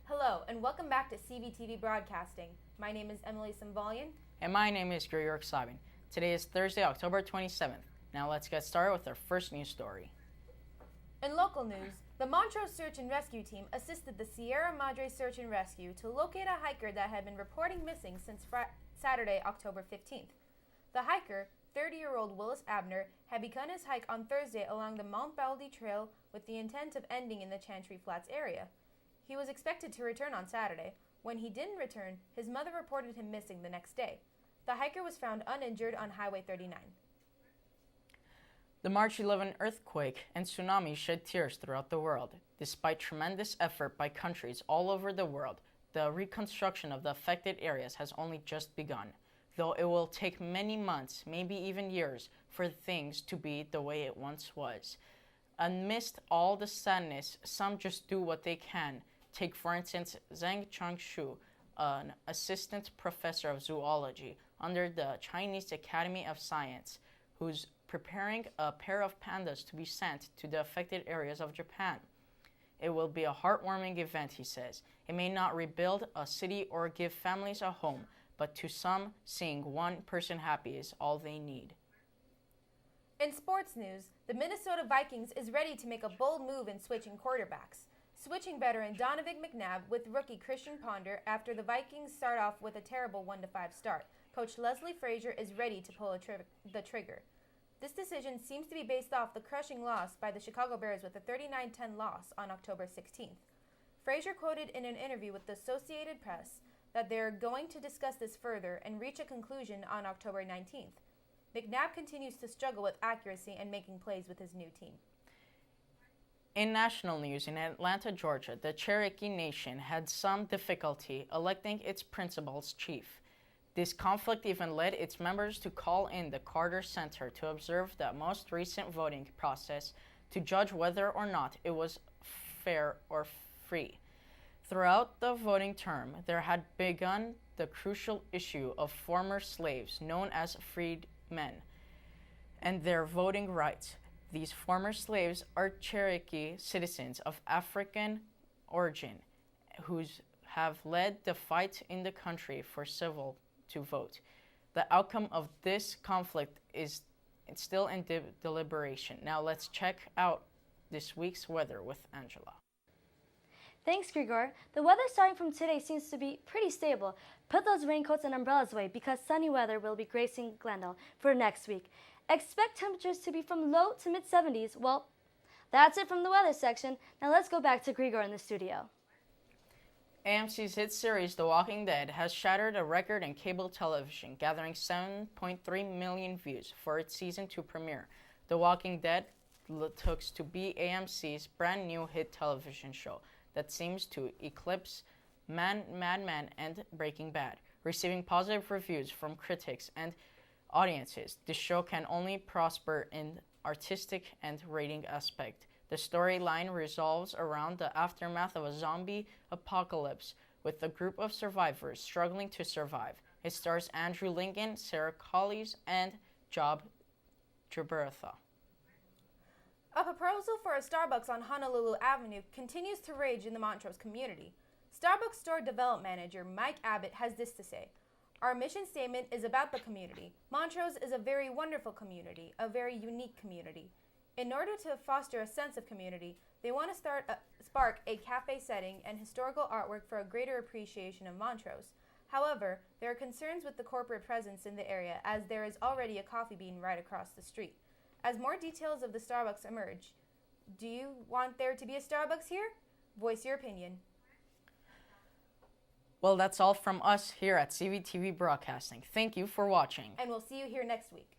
Hello, and welcome back to Cvtv Broadcasting. My name is Emily Samvalian. And my name is Grigor. Today is Thursday, October 27th. Now let's get started with our first news story. In local news, the Montrose Search and Rescue Team assisted the Sierra Madre Search and Rescue to locate a hiker that had been reporting missing since Saturday, October 15th. The hiker, 30-year-old Willis Abner, had begun his hike on Thursday along the Mount Baldy Trail with the intent of ending in the Chantry Flats area. He was expected to return on Saturday. When he didn't return, his mother reported him missing the next day. The hiker was found uninjured on Highway 39. The March 11 earthquake and tsunami shed tears throughout the world. Despite tremendous effort by countries all over the world, the reconstruction of the affected areas has only just begun, though it will take many months, maybe even years, for things to be the way it once was. Amidst all the sadness, some just do what they can. Take, for instance, Zhang Changshu, an assistant professor of zoology under the Chinese Academy of Science, who's preparing a pair of pandas to be sent to the affected areas of Japan. It will be a heartwarming event, he says. It may not rebuild a city or give families a home, but to some, seeing one person happy is all they need. In sports news, the Minnesota Vikings is ready to make a bold move in switching quarterbacks. Switching veteran Donovan McNabb with rookie Christian Ponder after the Vikings start off with a terrible 1-5 start. Coach Leslie Frazier is ready to pull the trigger. This decision seems to be based off the crushing loss by the Chicago Bears with a 39-10 loss on October 16th. Frazier quoted in an interview with the Associated Press that they're going to discuss this further and reach a conclusion on October 19th. McNabb continues to struggle with accuracy and making plays with his new team. In national news, in Atlanta, Georgia, the Cherokee Nation had some difficulty electing its principal's chief. This conflict even led its members to call in the Carter Center to observe the most recent voting process to judge whether or not it was fair or free. Throughout the voting term, there had begun the crucial issue of former slaves known as freedmen and their voting rights. These former slaves are Cherokee citizens of African origin who have led the fight in the country for civil to vote. The outcome of this conflict is still in deliberation. Now let's check out this week's weather with Angela. Thanks, Grigor. The weather starting from today seems to be pretty stable. Put those raincoats and umbrellas away because sunny weather will be gracing Glendale for next week. Expect temperatures to be from low to mid-70s. Well, that's it from the weather section. Now let's go back to Grigor in the studio. AMC's hit series The Walking Dead has shattered a record in cable television, gathering 7.3 million views for its season 2 premiere. The Walking Dead looks to be AMC's brand new hit television show that seems to eclipse Mad Men and Breaking Bad, receiving positive reviews from critics and audiences. This show can only prosper in artistic and rating aspect. The storyline revolves around the aftermath of a zombie apocalypse with a group of survivors struggling to survive. It stars Andrew Lincoln, Sarah Collies, and Job Gibertha. A proposal for a Starbucks on Honolulu Avenue continues to rage in the Montrose community. Starbucks store development manager Mike Abbott has this to say: "Our mission statement is about the community. Montrose is a very wonderful community, a very unique community. In order to foster a sense of community, they want to spark a cafe setting and historical artwork for a greater appreciation of Montrose. However, there are concerns with the corporate presence in the area as there is already a Coffee Bean right across the street. As more details of the Starbucks emerge, do you want there to be a Starbucks here? Voice your opinion." Well, that's all from us here at Cvtv Broadcasting. Thank you for watching. And we'll see you here next week.